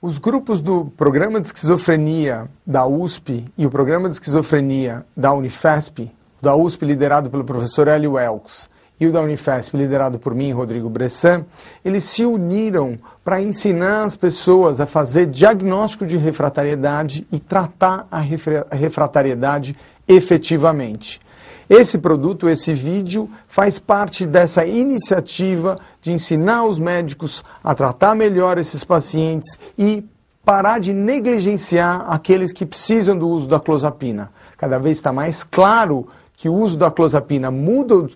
Os grupos do Programa de Esquizofrenia da USP e o Programa de Esquizofrenia da Unifesp, da USP liderado pelo professor Hélio Elks e o da Unifesp liderado por mim, Rodrigo Bressan, eles se uniram para ensinar as pessoas a fazer diagnóstico de refratariedade e tratar a refratariedade efetivamente. Esse produto, esse vídeo, faz parte dessa iniciativa de ensinar os médicos a tratar melhor esses pacientes e parar de negligenciar aqueles que precisam do uso da clozapina. Cada vez está mais claro que o uso da clozapina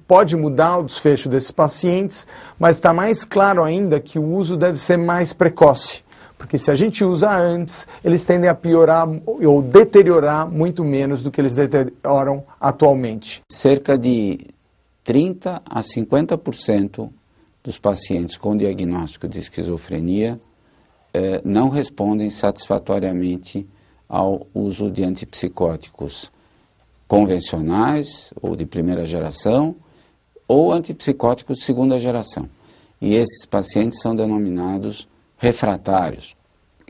pode mudar o desfecho desses pacientes, mas está mais claro ainda que o uso deve ser mais precoce. Porque se a gente usa antes, eles tendem a piorar ou deteriorar muito menos do que eles deterioram atualmente. Cerca de 30% a 50% dos pacientes com diagnóstico de esquizofrenia não respondem satisfatoriamente ao uso de antipsicóticos convencionais ou de primeira geração ou antipsicóticos de segunda geração. E esses pacientes são denominados refratários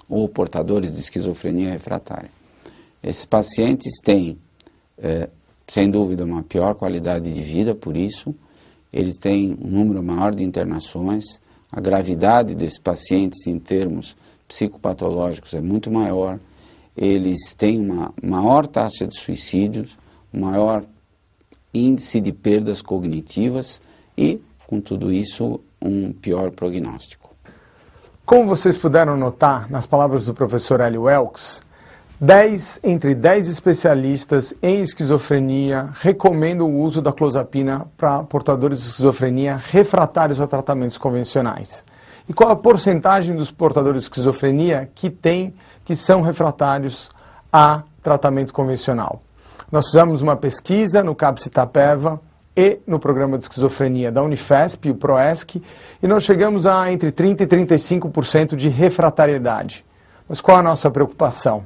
ou portadores de esquizofrenia refratária. Esses pacientes têm, sem dúvida, uma pior qualidade de vida por isso, eles têm um número maior de internações, a gravidade desses pacientes em termos psicopatológicos é muito maior, eles têm uma maior taxa de suicídios, um maior índice de perdas cognitivas e, com tudo isso, um pior prognóstico. Como vocês puderam notar nas palavras do professor Hélio Elks, 10 entre 10 especialistas em esquizofrenia recomendam o uso da clozapina para portadores de esquizofrenia refratários a tratamentos convencionais. E qual a porcentagem dos portadores de esquizofrenia que são refratários a tratamento convencional? Nós fizemos uma pesquisa no CAPS Itapeva e no programa de esquizofrenia da Unifesp, o PROESC, e nós chegamos a entre 30% e 35% de refratariedade. Mas qual a nossa preocupação?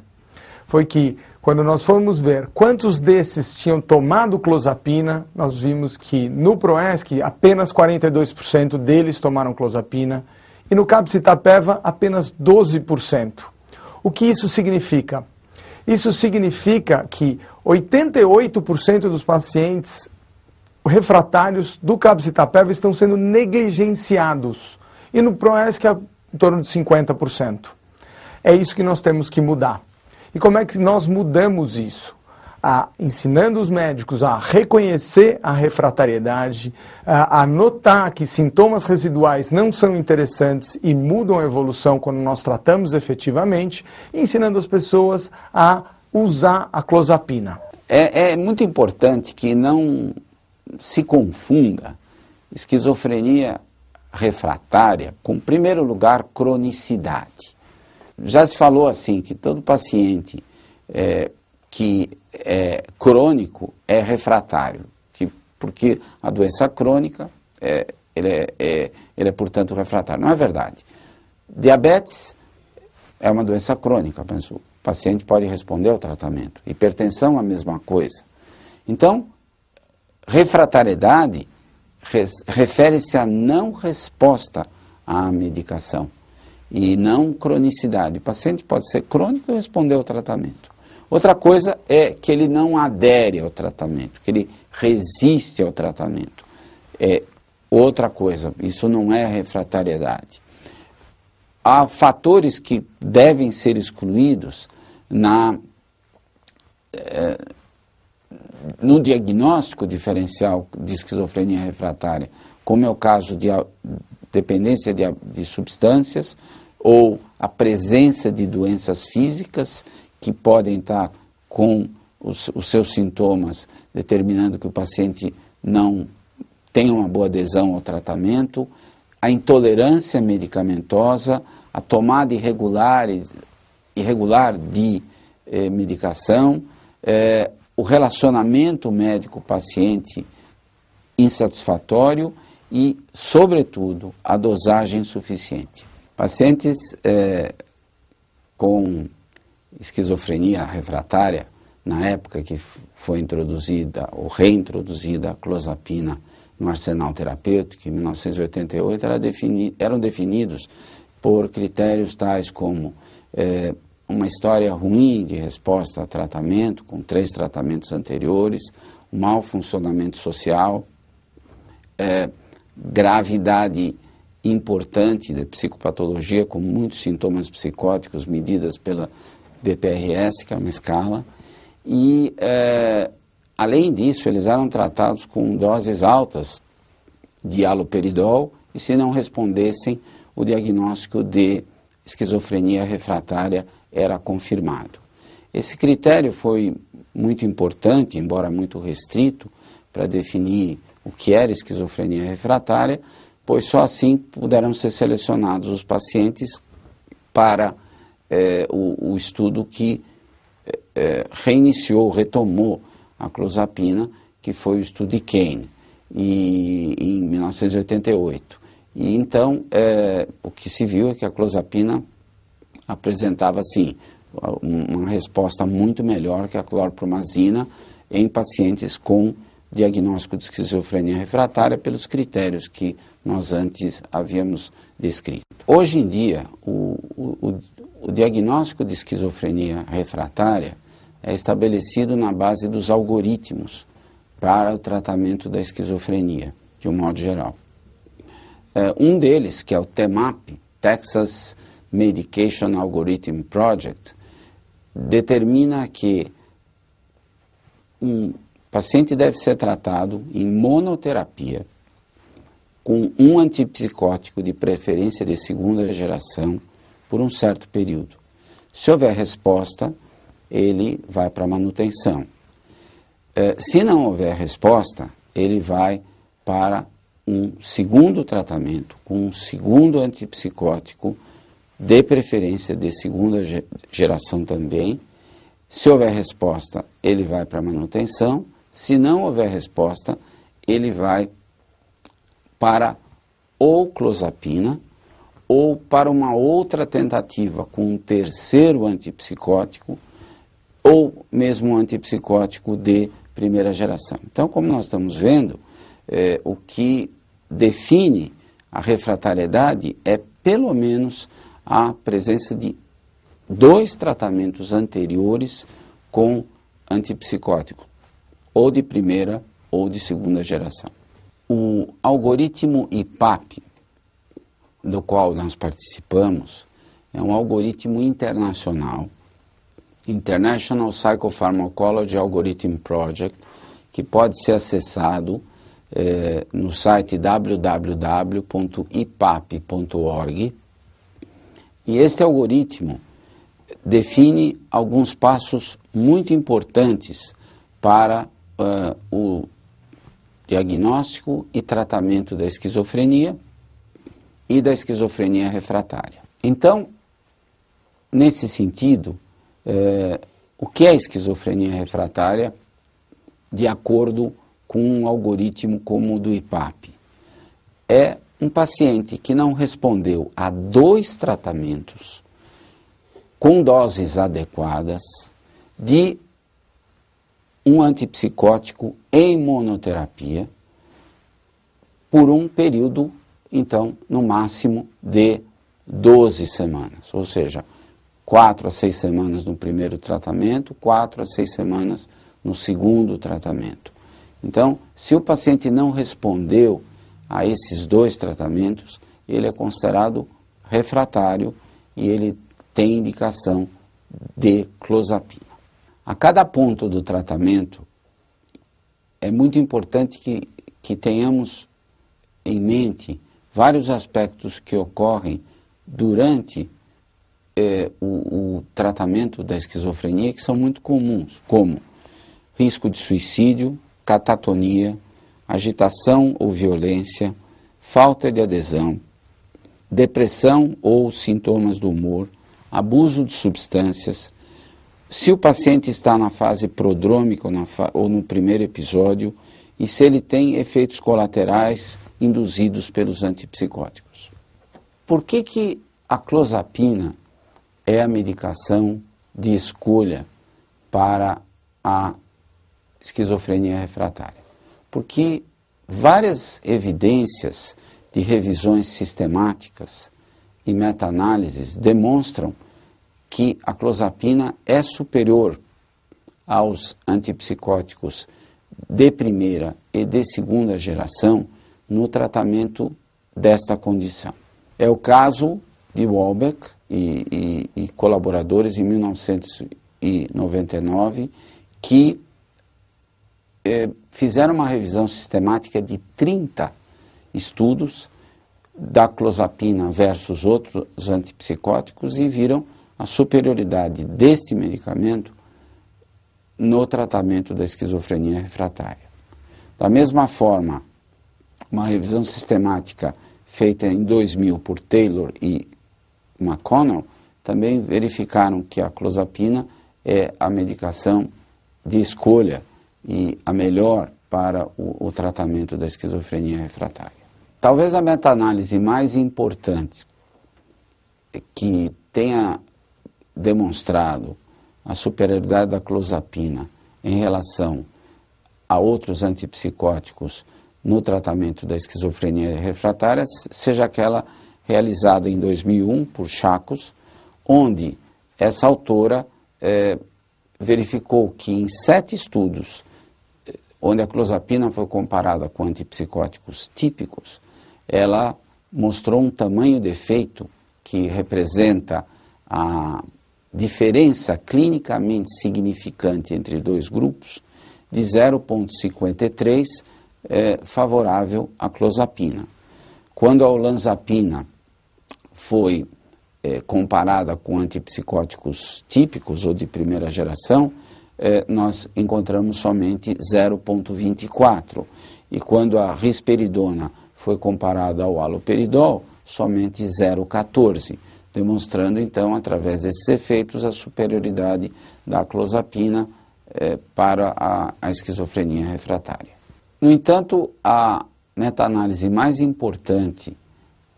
Foi que, quando nós fomos ver quantos desses tinham tomado clozapina, nós vimos que no PROESC apenas 42% deles tomaram clozapina e no CAPS Itapeva apenas 12%. O que isso significa? Isso significa que 88% dos pacientes refratários do CAPS Itapeva estão sendo negligenciados. E no PROESC é em torno de 50%. É isso que nós temos que mudar. E como é que nós mudamos isso? Ensinando os médicos a reconhecer a refratariedade, a notar que sintomas residuais não são interessantes e mudam a evolução quando nós tratamos efetivamente, e ensinando as pessoas a usar a clozapina. É muito importante que não se confunda esquizofrenia refratária com, em primeiro lugar, cronicidade. Já se falou assim, que todo paciente que é crônico é refratário, porque a doença crônica, ele é, portanto, refratário. Não é verdade. Diabetes é uma doença crônica, mas o paciente pode responder ao tratamento. Hipertensão, a mesma coisa. Então, refratariedade refere-se à não resposta à medicação e não cronicidade. O paciente pode ser crônico e responder ao tratamento. Outra coisa é que ele não adere ao tratamento, que ele resiste ao tratamento. É outra coisa, isso não é refratariedade. Há fatores que devem ser excluídos no diagnóstico diferencial de esquizofrenia refratária, como é o caso de dependência de substâncias ou a presença de doenças físicas que podem estar com os seus sintomas determinando que o paciente não tem uma boa adesão ao tratamento, a intolerância medicamentosa, a tomada irregular de medicação, o relacionamento médico-paciente insatisfatório e, sobretudo, a dosagem insuficiente. Pacientes com esquizofrenia refratária, na época que foi introduzida ou reintroduzida a clozapina no arsenal terapêutico, em 1988, eram definidos por critérios tais como uma história ruim de resposta a tratamento, com 3 tratamentos anteriores, um mau funcionamento social, gravidade importante de psicopatologia, com muitos sintomas psicóticos medidas pela BPRS, que é uma escala, e, além disso, eles eram tratados com doses altas de haloperidol, e se não respondessem, o diagnóstico de esquizofrenia refratária era confirmado. Esse critério foi muito importante, embora muito restrito, para definir o que era esquizofrenia refratária, pois só assim puderam ser selecionados os pacientes para o estudo que retomou a clozapina, que foi o estudo Kane, em 1988. E então, o que se viu é que a clozapina apresentava, sim, uma resposta muito melhor que a clorpromazina em pacientes com diagnóstico de esquizofrenia refratária pelos critérios que nós antes havíamos descrito. Hoje em dia, o diagnóstico de esquizofrenia refratária é estabelecido na base dos algoritmos para o tratamento da esquizofrenia, de um modo geral. Um deles, que é o TMAP, Texas Medication Algorithm Project, determina que um paciente deve ser tratado em monoterapia com um antipsicótico de preferência de 2ª geração por um certo período. Se houver resposta, ele vai para a manutenção. Se não houver resposta, ele vai para um segundo tratamento com um 2º antipsicótico de preferência de 2ª geração também. Se houver resposta, ele vai para a manutenção. Se não houver resposta, ele vai para ou clozapina ou para uma outra tentativa com um 3º antipsicótico ou mesmo um antipsicótico de 1ª geração. Então, como nós estamos vendo, o que define a refratariedade é pelo menos a presença de 2 tratamentos anteriores com antipsicótico, ou de 1ª ou de 2ª geração. O algoritmo IPAP, do qual nós participamos, é um algoritmo internacional, International Psychopharmacology Algorithm Project, que pode ser acessado no site www.ipap.org. E este algoritmo define alguns passos muito importantes para o diagnóstico e tratamento da esquizofrenia e da esquizofrenia refratária. Então, nesse sentido, o que é esquizofrenia refratária de acordo com um algoritmo como o do IPAP? É um paciente que não respondeu a 2 tratamentos com doses adequadas de um antipsicótico em monoterapia por um período, então, no máximo de 12 semanas, ou seja, 4 a 6 semanas no primeiro tratamento, 4 a 6 semanas no segundo tratamento. Então, se o paciente não respondeu a esses 2 tratamentos, ele é considerado refratário e ele tem indicação de clozapina. A cada ponto do tratamento, é muito importante que tenhamos em mente vários aspectos que ocorrem durante o tratamento da esquizofrenia, que são muito comuns, como risco de suicídio, catatonia, agitação ou violência, falta de adesão, depressão ou sintomas do humor, abuso de substâncias. Se o paciente está na fase prodrômica ou no primeiro episódio, e se ele tem efeitos colaterais induzidos pelos antipsicóticos. Por que a clozapina é a medicação de escolha para a esquizofrenia refratária? Porque várias evidências de revisões sistemáticas e meta-análises demonstram que a clozapina é superior aos antipsicóticos de primeira e de segunda geração no tratamento desta condição. É o caso de Walbeck e colaboradores em 1999 que fizeram uma revisão sistemática de 30 estudos da clozapina versus outros antipsicóticos e viram a superioridade deste medicamento no tratamento da esquizofrenia refratária. Da mesma forma, uma revisão sistemática feita em 2000 por Taylor e McConnell também verificaram que a clozapina é a medicação de escolha e a melhor para o tratamento da esquizofrenia refratária. Talvez a meta-análise mais importante que tenha demonstrado a superioridade da clozapina em relação a outros antipsicóticos no tratamento da esquizofrenia refratária seja aquela realizada em 2001 por Chacos, onde essa autora verificou que em 7 estudos, onde a clozapina foi comparada com antipsicóticos típicos, ela mostrou um tamanho de efeito que representa a diferença clinicamente significante entre dois grupos de 0,53 favorável à clozapina. Quando a olanzapina foi comparada com antipsicóticos típicos ou de primeira geração, nós encontramos somente 0,24. E quando a risperidona foi comparada ao haloperidol, somente 0,14, demonstrando então, através desses efeitos, a superioridade da clozapina para a esquizofrenia refratária. No entanto, a meta-análise mais importante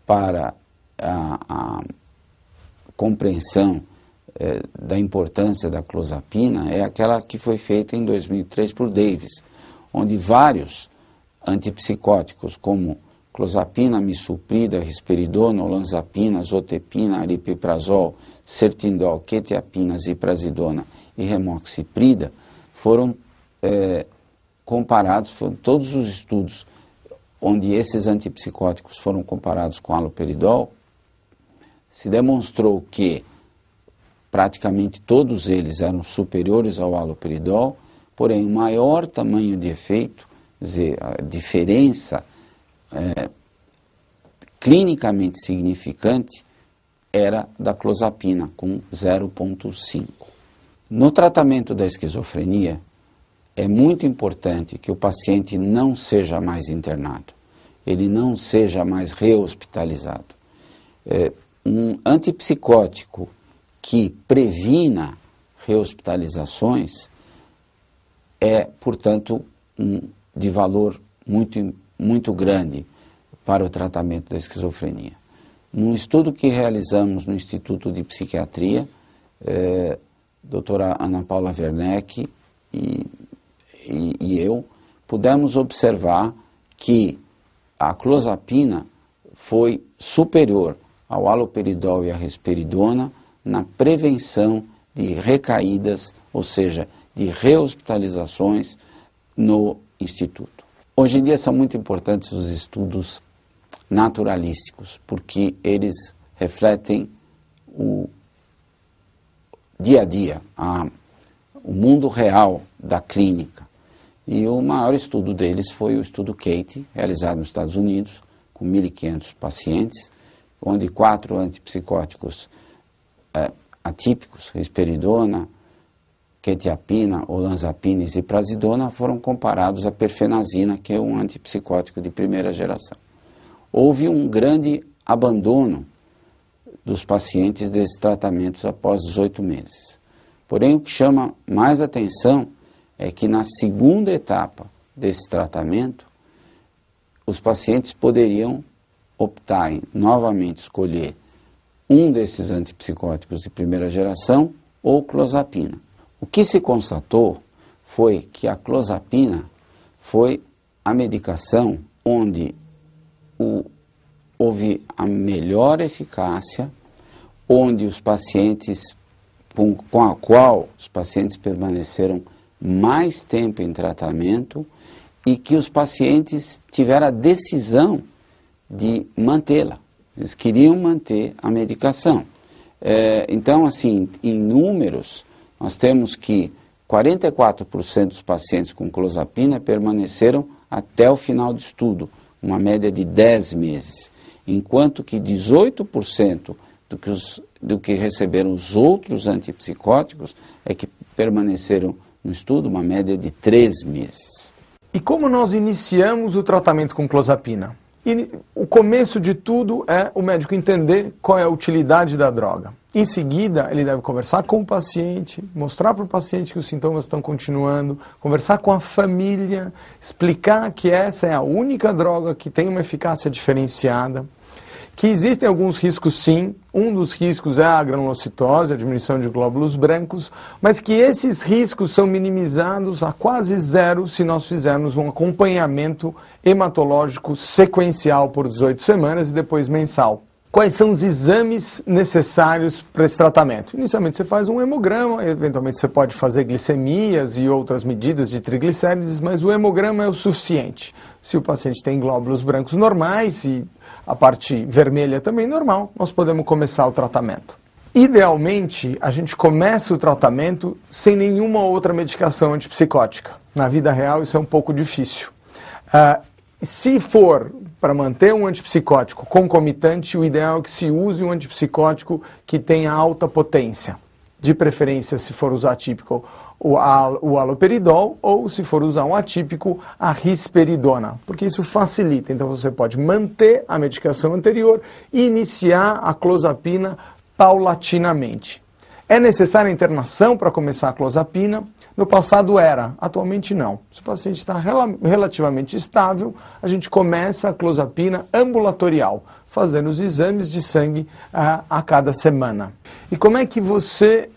para a compreensão da importância da clozapina é aquela que foi feita em 2003 por Davis, onde vários antipsicóticos como clozapina, misoprida, risperidona, olanzapina, zotepina, aripiprazol, sertindol, quetiapina, ziprasidona e remoxiprida foram comparados, foram todos os estudos onde esses antipsicóticos foram comparados com haloperidol, se demonstrou que praticamente todos eles eram superiores ao haloperidol, porém o maior tamanho de efeito, quer dizer, a diferença clinicamente significante era da clozapina, com 0,5. No tratamento da esquizofrenia, é muito importante que o paciente não seja mais internado, ele não seja mais rehospitalizado. Um antipsicótico que previna rehospitalizações é, portanto, de valor muito grande para o tratamento da esquizofrenia. Num estudo que realizamos no Instituto de Psiquiatria, doutora Ana Paula Werneck e eu pudemos observar que a clozapina foi superior ao haloperidol e à risperidona na prevenção de recaídas, ou seja, de rehospitalizações no Instituto. Hoje em dia são muito importantes os estudos naturalísticos, porque eles refletem o dia a dia, o mundo real da clínica. E o maior estudo deles foi o estudo Kate, realizado nos Estados Unidos, com 1.500 pacientes, onde 4 antipsicóticos atípicos, risperidona, quetiapina, olanzapina e ziprasidona, foram comparados à perfenazina, que é um antipsicótico de primeira geração. Houve um grande abandono dos pacientes desses tratamentos após 18 meses. Porém, o que chama mais atenção é que na segunda etapa desse tratamento, os pacientes poderiam optar em novamente escolher um desses antipsicóticos de primeira geração ou clozapina. O que se constatou foi que a clozapina foi a medicação onde houve a melhor eficácia, onde os pacientes com a qual os pacientes permaneceram mais tempo em tratamento e que os pacientes tiveram a decisão de mantê-la. Eles queriam manter a medicação. Então, assim, em números, nós temos que 44% dos pacientes com clozapina permaneceram até o final do estudo, uma média de 10 meses, enquanto que 18% do que receberam os outros antipsicóticos é que permaneceram no estudo, uma média de 3 meses. E como nós iniciamos o tratamento com clozapina? O começo de tudo é o médico entender qual é a utilidade da droga. Em seguida, ele deve conversar com o paciente, mostrar para o paciente que os sintomas estão continuando, conversar com a família, explicar que essa é a única droga que tem uma eficácia diferenciada, que existem alguns riscos sim, um dos riscos é a granulocitose, a diminuição de glóbulos brancos, mas que esses riscos são minimizados a quase zero se nós fizermos um acompanhamento hematológico sequencial por 18 semanas e depois mensal. Quais são os exames necessários para esse tratamento? Inicialmente você faz um hemograma, eventualmente você pode fazer glicemias e outras medidas de triglicérides, mas o hemograma é o suficiente. Se o paciente tem glóbulos brancos normais e a parte vermelha também normal, nós podemos começar o tratamento. Idealmente, a gente começa o tratamento sem nenhuma outra medicação antipsicótica. Na vida real isso é um pouco difícil. Se for para manter um antipsicótico concomitante, o ideal é que se use um antipsicótico que tenha alta potência. De preferência, se for usar atípico, o haloperidol, ou se for usar um atípico, a risperidona, porque isso facilita. Então você pode manter a medicação anterior e iniciar a clozapina paulatinamente. É necessária a internação para começar a clozapina? No passado era, atualmente não. Se o paciente está relativamente estável, a gente começa a clozapina ambulatorial, fazendo os exames de sangue a cada semana. E como é que você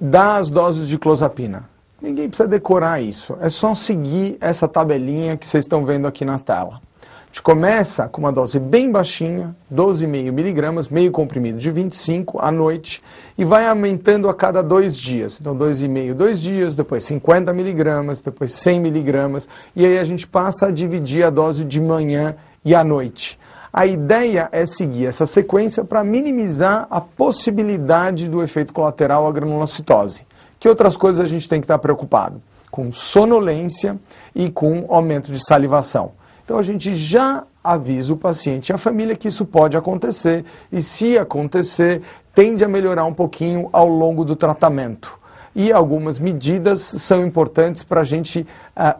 dá as doses de clozapina? Ninguém precisa decorar isso, é só seguir essa tabelinha que vocês estão vendo aqui na tela. A gente começa com uma dose bem baixinha, 12,5 miligramas, meio comprimido de 25 à noite, e vai aumentando a cada 2 dias. Então 2,5 2 dias, depois 50 miligramas, depois 100 miligramas, e aí a gente passa a dividir a dose de manhã e à noite. A ideia é seguir essa sequência para minimizar a possibilidade do efeito colateral à granulocitose. Que outras coisas a gente tem que estar preocupado? Com sonolência e com aumento de salivação. Então a gente já avisa o paciente e a família que isso pode acontecer e, se acontecer, tende a melhorar um pouquinho ao longo do tratamento. E algumas medidas são importantes para a gente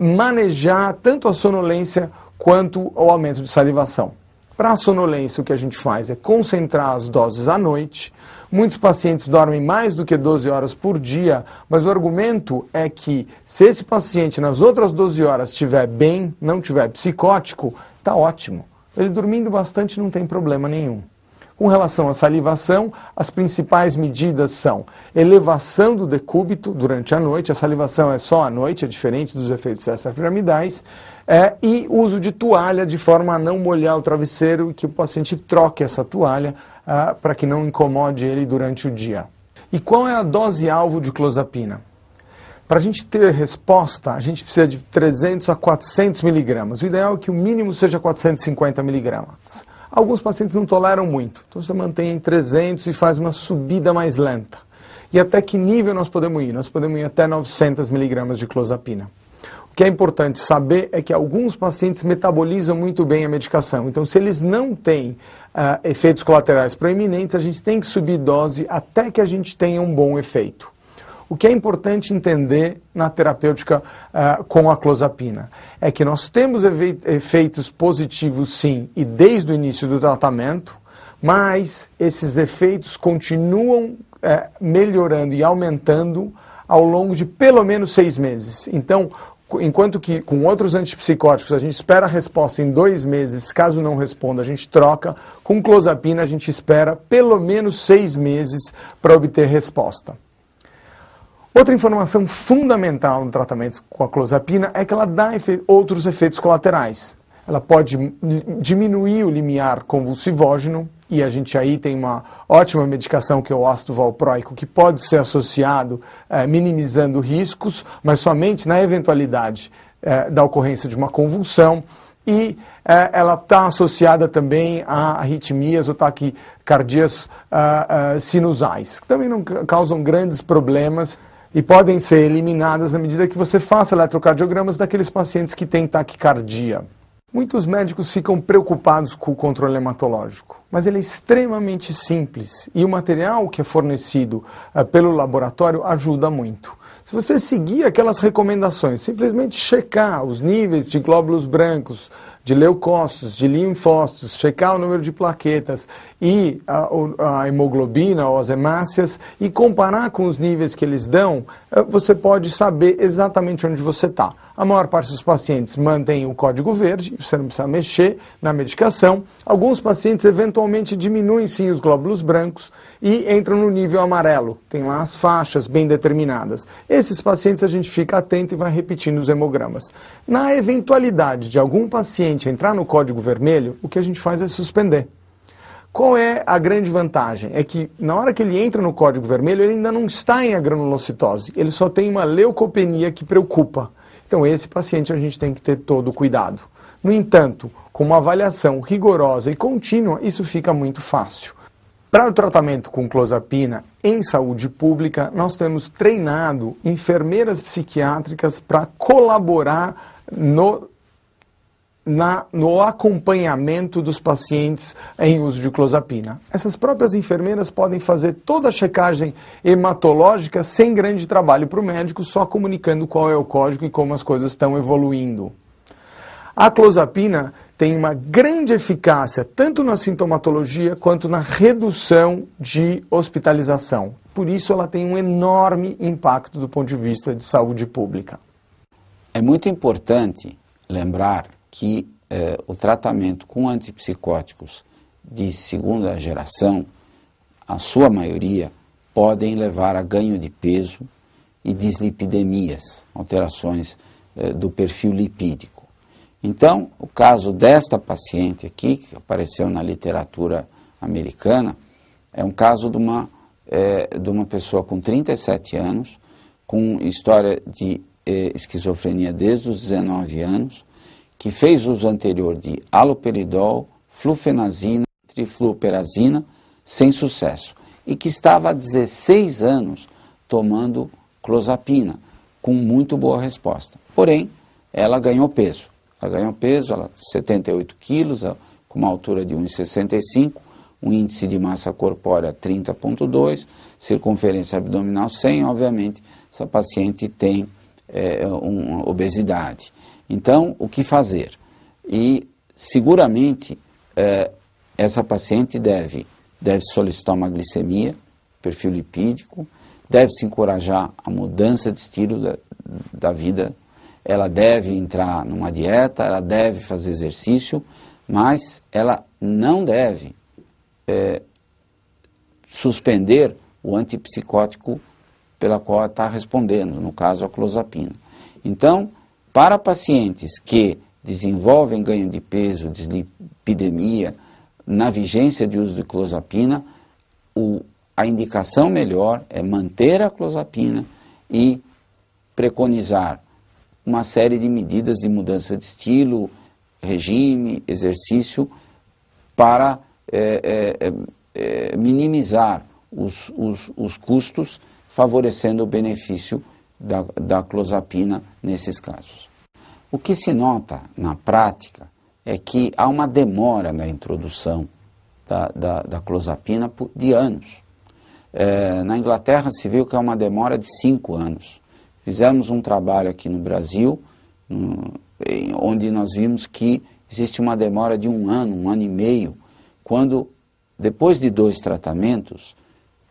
manejar tanto a sonolência quanto o aumento de salivação. Para a sonolência, o que a gente faz é concentrar as doses à noite. Muitos pacientes dormem mais do que 12 horas por dia, mas o argumento é que se esse paciente nas outras 12 horas estiver bem, não estiver psicótico, está ótimo. Ele dormindo bastante não tem problema nenhum. Com relação à salivação, as principais medidas são elevação do decúbito durante a noite, a salivação é só à noite, é diferente dos efeitos extrapiramidais, e uso de toalha de forma a não molhar o travesseiro e que o paciente troque essa toalha para que não incomode ele durante o dia. E qual é a dose-alvo de clozapina? Para a gente ter resposta, a gente precisa de 300 a 400 miligramas. O ideal é que o mínimo seja 450 miligramas. Alguns pacientes não toleram muito, então você mantém em 300 e faz uma subida mais lenta. E até que nível nós podemos ir? Nós podemos ir até 900 miligramas de clozapina. O que é importante saber é que alguns pacientes metabolizam muito bem a medicação. Então, se eles não têm efeitos colaterais proeminentes, a gente tem que subir dose até que a gente tenha um bom efeito. O que é importante entender na terapêutica com a clozapina é que nós temos efeitos positivos sim, e desde o início do tratamento, mas esses efeitos continuam melhorando e aumentando ao longo de pelo menos 6 meses. Então, enquanto que com outros antipsicóticos a gente espera a resposta em 2 meses, caso não responda a gente troca, com clozapina a gente espera pelo menos 6 meses para obter resposta. Outra informação fundamental no tratamento com a clozapina é que ela dá outros efeitos colaterais. Ela pode diminuir o limiar convulsivógeno, e a gente aí tem uma ótima medicação que é o ácido valproico, que pode ser associado minimizando riscos, mas somente na eventualidade da ocorrência de uma convulsão, e ela está associada também a arritmias ou taquicardias sinusais, que também não causam grandes problemas e podem ser eliminadas na medida que você faça eletrocardiogramas daqueles pacientes que têm taquicardia. Muitos médicos ficam preocupados com o controle hematológico, mas ele é extremamente simples e o material que é fornecido pelo laboratório ajuda muito. Se você seguir aquelas recomendações, simplesmente checar os níveis de glóbulos brancos, de leucócitos, de linfócitos, checar o número de plaquetas e a hemoglobina ou as hemácias e comparar com os níveis que eles dão, você pode saber exatamente onde você está. A maior parte dos pacientes mantém o código verde, você não precisa mexer na medicação. Alguns pacientes eventualmente diminuem sim os glóbulos brancos e entram no nível amarelo. Tem lá as faixas bem determinadas. Esses pacientes a gente fica atento e vai repetindo os hemogramas. Na eventualidade de algum paciente entrar no código vermelho, o que a gente faz é suspender. Qual é a grande vantagem? É que na hora que ele entra no código vermelho, ele ainda não está em agranulocitose, ele só tem uma leucopenia que preocupa. Então esse paciente a gente tem que ter todo o cuidado. No entanto, com uma avaliação rigorosa e contínua, isso fica muito fácil. Para o tratamento com clozapina em saúde pública, nós temos treinado enfermeiras psiquiátricas para colaborar no acompanhamento dos pacientes em uso de clozapina. Essas próprias enfermeiras podem fazer toda a checagem hematológica sem grande trabalho para o médico, só comunicando qual é o código e como as coisas estão evoluindo. A clozapina tem uma grande eficácia tanto na sintomatologia quanto na redução de hospitalização. Por isso ela tem um enorme impacto do ponto de vista de saúde pública. É muito importante lembrar que o tratamento com antipsicóticos de segunda geração, a sua maioria, podem levar a ganho de peso e dislipidemias, alterações do perfil lipídico. Então, o caso desta paciente aqui, que apareceu na literatura americana, é um caso de uma pessoa com 37 anos, com história de esquizofrenia desde os 19 anos, que fez uso anterior de haloperidol, flufenazina, trifluoperazina, sem sucesso, e que estava há 16 anos tomando clozapina, com muito boa resposta. Porém, ela ganhou peso. Ela 78 quilos, com uma altura de 1,65, um índice de massa corpórea 30,2, circunferência abdominal 100, obviamente, essa paciente tem uma obesidade. Então, o que fazer? E, seguramente, essa paciente deve solicitar uma glicemia, perfil lipídico, deve-se encorajar a mudança de estilo da vida, ela deve entrar numa dieta, ela deve fazer exercício, mas ela não deve suspender o antipsicótico pela qual ela está respondendo, no caso a clozapina. Então, para pacientes que desenvolvem ganho de peso, dislipidemia, na vigência de uso de clozapina, a indicação melhor é manter a clozapina e preconizar uma série de medidas de mudança de estilo, regime, exercício, para minimizar os custos, favorecendo o benefício da clozapina nesses casos. O que se nota na prática é que há uma demora na introdução da clozapina de anos. Na Inglaterra se viu que é uma demora de 5 anos. Fizemos um trabalho aqui no Brasil, onde nós vimos que existe uma demora de 1 ano e meio, quando depois de 2 tratamentos,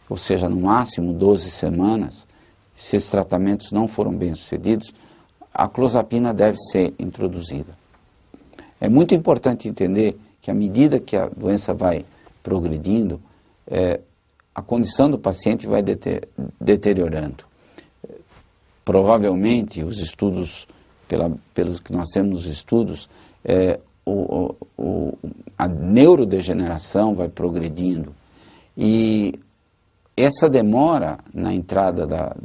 ou seja, no máximo 12 semanas, se esses tratamentos não foram bem sucedidos, a clozapina deve ser introduzida. É muito importante entender que à medida que a doença vai progredindo, a condição do paciente vai deteriorando. Provavelmente, os estudos, pelos que nós temos os estudos, a neurodegeneração vai progredindo e essa demora na entrada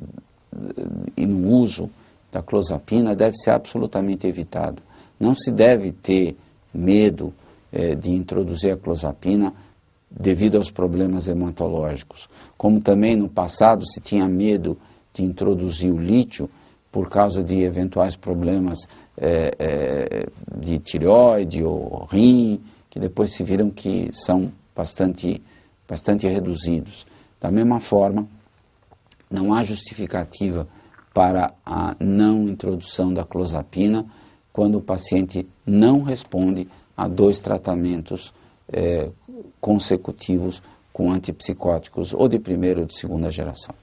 e no uso da clozapina deve ser absolutamente evitada. Não se deve ter medo de introduzir a clozapina devido aos problemas hematológicos. Como também no passado se tinha medo de introduzir o lítio por causa de eventuais problemas de tireoide ou rim, que depois se viram que são bastante reduzidos. Da mesma forma, não há justificativa para a não introdução da clozapina quando o paciente não responde a 2 tratamentos consecutivos com antipsicóticos ou de primeira ou de segunda geração.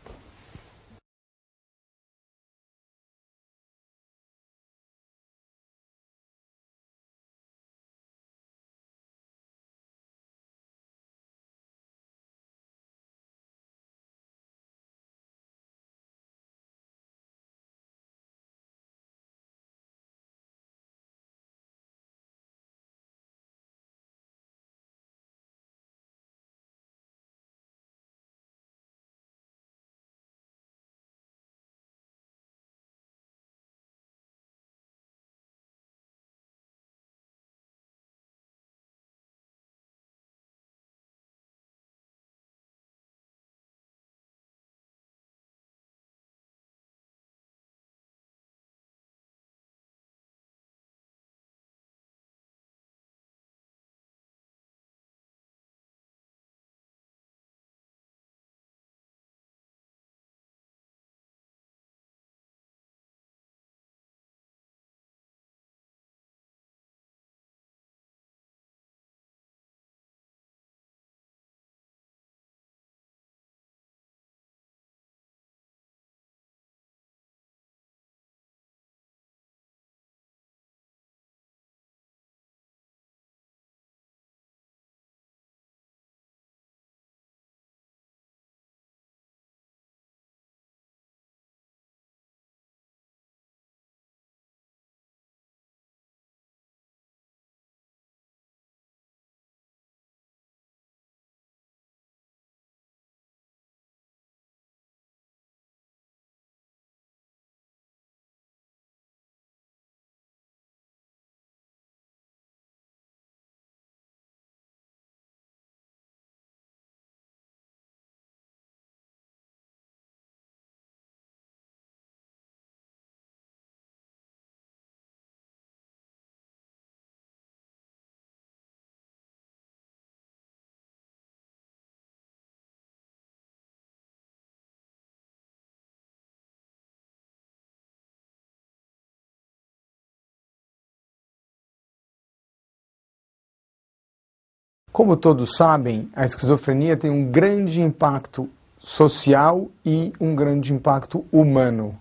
Como todos sabem, a esquizofrenia tem um grande impacto social e um grande impacto humano.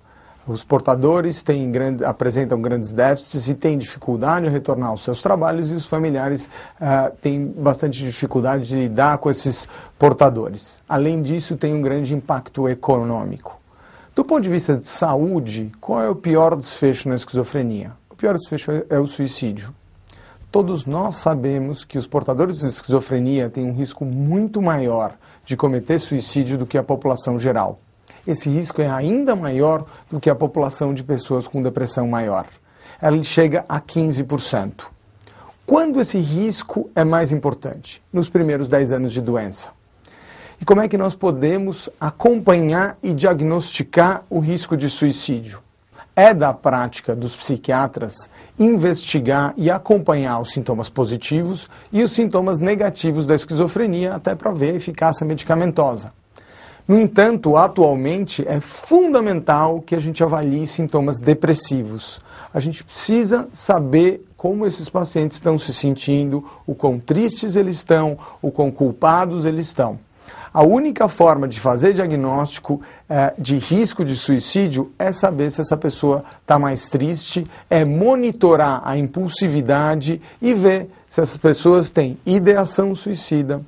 Os portadores apresentam grandes déficits e têm dificuldade em retornar aos seus trabalhos, e os familiares têm bastante dificuldade de lidar com esses portadores. Além disso, tem um grande impacto econômico. Do ponto de vista de saúde, qual é o pior desfecho na esquizofrenia? O pior desfecho é o suicídio. Todos nós sabemos que os portadores de esquizofrenia têm um risco muito maior de cometer suicídio do que a população geral. Esse risco é ainda maior do que a população de pessoas com depressão maior. Ele chega a 15%. Quando esse risco é mais importante? Nos primeiros 10 anos de doença. E como é que nós podemos acompanhar e diagnosticar o risco de suicídio? É da prática dos psiquiatras investigar e acompanhar os sintomas positivos e os sintomas negativos da esquizofrenia, até para ver a eficácia medicamentosa. No entanto, atualmente é fundamental que a gente avalie sintomas depressivos. A gente precisa saber como esses pacientes estão se sentindo, o quão tristes eles estão, o quão culpados eles estão. A única forma de fazer diagnóstico de risco de suicídio é saber se essa pessoa está mais triste, é monitorar a impulsividade e ver se essas pessoas têm ideação suicida,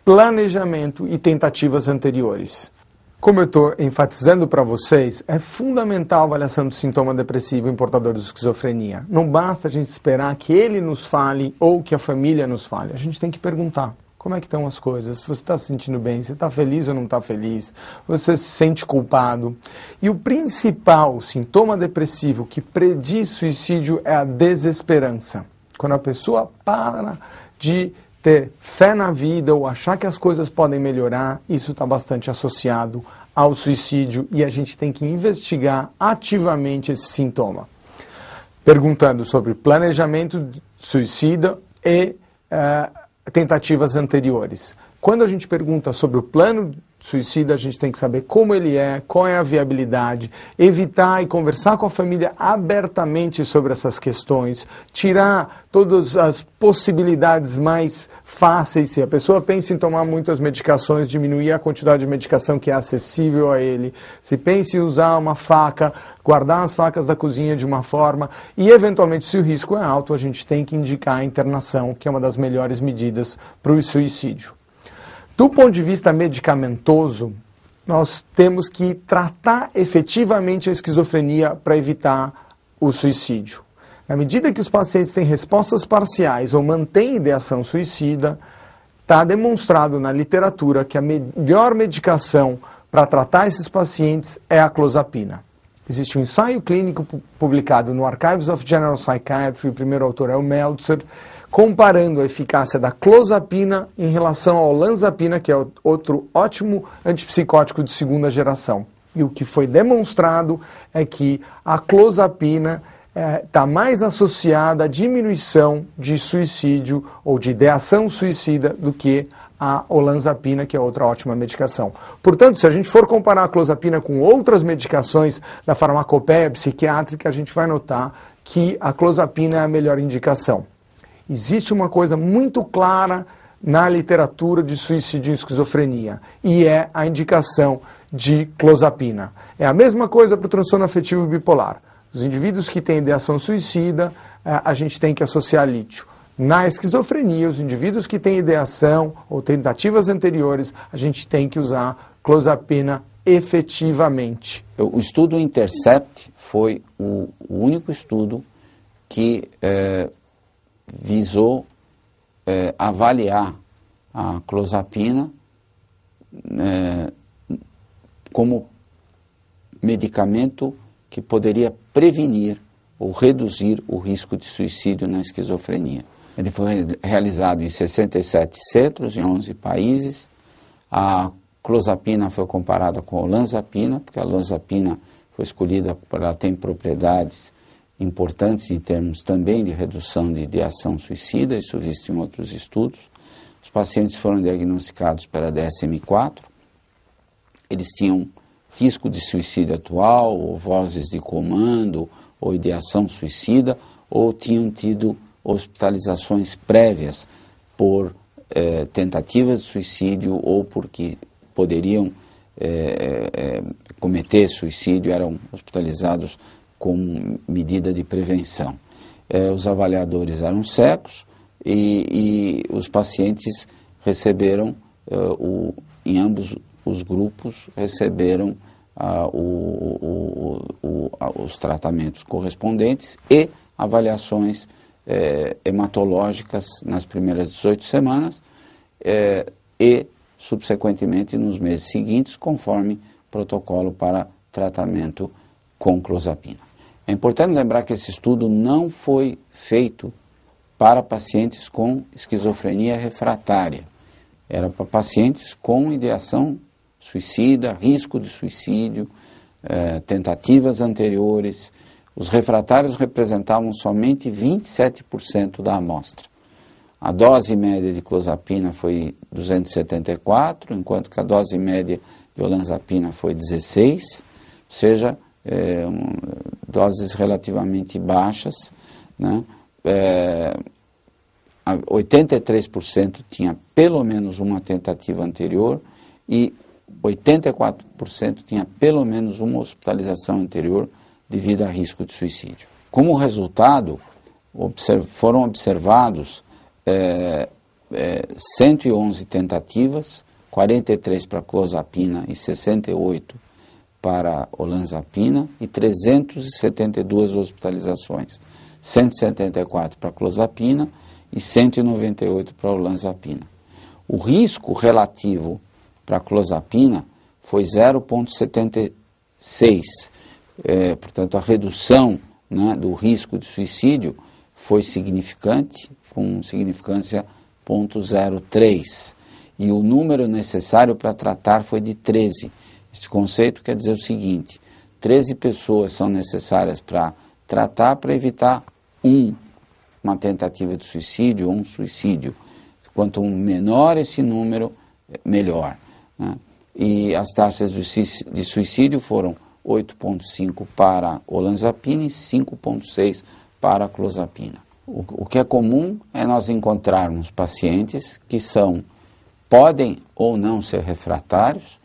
planejamento e tentativas anteriores. Como eu estou enfatizando para vocês, é fundamental a avaliação do sintoma depressivo em portadores de esquizofrenia. Não basta a gente esperar que ele nos fale ou que a família nos fale. A gente tem que perguntar como é que estão as coisas, se você está se sentindo bem, você está feliz ou não está feliz, você se sente culpado. E o principal sintoma depressivo que prediz suicídio é a desesperança. Quando a pessoa para de ter fé na vida ou achar que as coisas podem melhorar, isso está bastante associado ao suicídio e a gente tem que investigar ativamente esse sintoma. Perguntando sobre planejamento suicida e tentativas anteriores. Quando a gente pergunta sobre o plano suicida, a gente tem que saber como ele é, qual é a viabilidade, evitar e conversar com a família abertamente sobre essas questões, tirar todas as possibilidades mais fáceis. Se a pessoa pensa em tomar muitas medicações, diminuir a quantidade de medicação que é acessível a ele. Se pensa em usar uma faca, guardar as facas da cozinha de uma forma e, eventualmente, se o risco é alto, a gente tem que indicar a internação, que é uma das melhores medidas para o suicídio. Do ponto de vista medicamentoso, nós temos que tratar efetivamente a esquizofrenia para evitar o suicídio. Na medida que os pacientes têm respostas parciais ou mantêm ideação suicida, está demonstrado na literatura que a melhor medicação para tratar esses pacientes é a clozapina. Existe um ensaio clínico publicado no Archives of General Psychiatry, o primeiro autor é o Meltzer, comparando a eficácia da clozapina em relação ao olanzapina, que é outro ótimo antipsicótico de segunda geração. E o que foi demonstrado é que a clozapina está mais associada à diminuição de suicídio ou de ideação suicida do que a olanzapina, que é outra ótima medicação. Portanto, se a gente for comparar a clozapina com outras medicações da farmacopeia psiquiátrica, a gente vai notar que a clozapina é a melhor indicação. Existe uma coisa muito clara na literatura de suicídio e esquizofrenia, e é a indicação de clozapina. É a mesma coisa para o transtorno afetivo bipolar. Os indivíduos que têm ideação suicida, a gente tem que associar lítio. Na esquizofrenia, os indivíduos que têm ideação ou tentativas anteriores, a gente tem que usar clozapina efetivamente. O estudo Intercept foi o único estudo que visou avaliar a clozapina como medicamento que poderia prevenir ou reduzir o risco de suicídio na esquizofrenia. Ele foi realizado em 67 centros, em 11 países. A clozapina foi comparada com a olanzapina, porque a olanzapina foi escolhida porque ela tem propriedades importantes em termos também de redução de ideação suicida, isso visto em outros estudos. Os pacientes foram diagnosticados pela DSM-4, eles tinham risco de suicídio atual, ou vozes de comando, ou ideação suicida, ou tinham tido hospitalizações prévias por tentativas de suicídio ou porque poderiam cometer suicídio, eram hospitalizados como medida de prevenção. Os avaliadores eram cegos e os pacientes receberam, em ambos os grupos, receberam os tratamentos correspondentes e avaliações hematológicas nas primeiras 18 semanas e, subsequentemente, nos meses seguintes, conforme protocolo para tratamento com clozapina. É importante lembrar que esse estudo não foi feito para pacientes com esquizofrenia refratária. Era para pacientes com ideação suicida, risco de suicídio, tentativas anteriores. Os refratários representavam somente 27% da amostra. A dose média de clozapina foi 274, enquanto que a dose média de olanzapina foi 16, ou seja, doses relativamente baixas, né? 83% tinha pelo menos uma tentativa anterior e 84% tinha pelo menos uma hospitalização anterior devido a risco de suicídio. Como resultado, foram observados 111 tentativas 43 para clozapina e 68 para olanzapina e 372 hospitalizações, 174 para clozapina e 198 para olanzapina. O risco relativo para clozapina foi 0,76, portanto a redução, né, do risco de suicídio foi significante, com significância 0,03, e o número necessário para tratar foi de 13. Este conceito quer dizer o seguinte: 13 pessoas são necessárias para tratar, para evitar uma tentativa de suicídio ou um suicídio. Quanto menor esse número, melhor, né? E as taxas de suicídio foram 8,5 para olanzapina e 5,6 para a clozapina. O que é comum é nós encontrarmos pacientes que podem ou não ser refratários,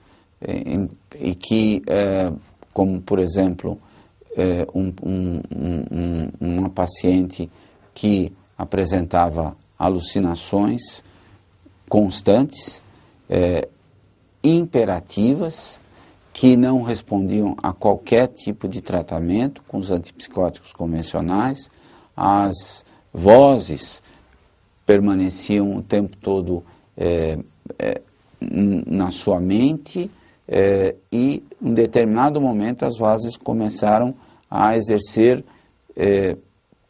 e que, como por exemplo, uma paciente que apresentava alucinações constantes, imperativas, que não respondiam a qualquer tipo de tratamento com os antipsicóticos convencionais, as vozes permaneciam o tempo todo na sua mente, e em determinado momento as vozes começaram a exercer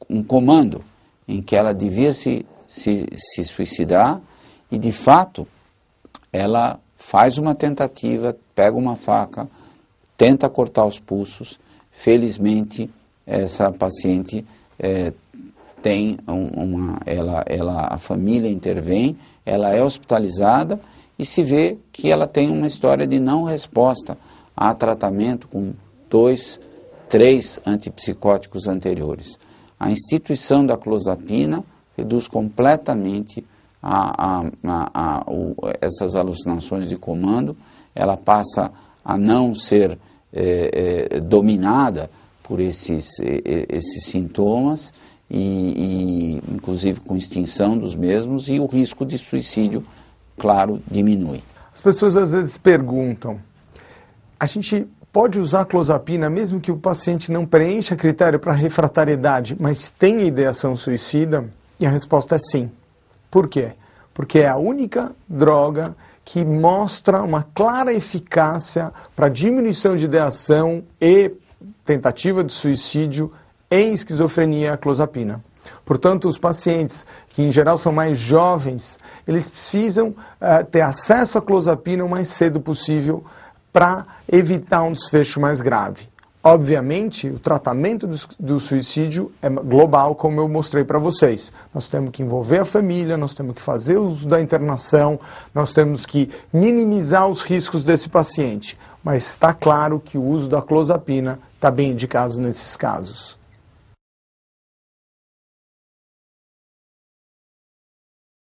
um comando em que ela devia se suicidar, e de fato ela faz uma tentativa, pega uma faca, tenta cortar os pulsos. Felizmente essa paciente tem a família intervém, ela é hospitalizada e se vê que ela tem uma história de não resposta a tratamento com 2, 3 antipsicóticos anteriores. A instituição da clozapina reduz completamente essas alucinações de comando. Ela passa a não ser dominada por esses sintomas, e inclusive com extinção dos mesmos, e o risco de suicídio, claro, diminui. As pessoas às vezes perguntam: a gente pode usar clozapina mesmo que o paciente não preencha critério para refratariedade, mas tenha ideação suicida? E a resposta é sim. Por quê? Porque é a única droga que mostra uma clara eficácia para diminuição de ideação e tentativa de suicídio em esquizofrenia, a clozapina. Portanto, os pacientes, que em geral são mais jovens, eles precisam ter acesso à clozapina o mais cedo possível para evitar um desfecho mais grave. Obviamente, o tratamento do suicídio é global, como eu mostrei para vocês. Nós temos que envolver a família, nós temos que fazer uso da internação, nós temos que minimizar os riscos desse paciente. Mas está claro que o uso da clozapina está bem indicado nesses casos.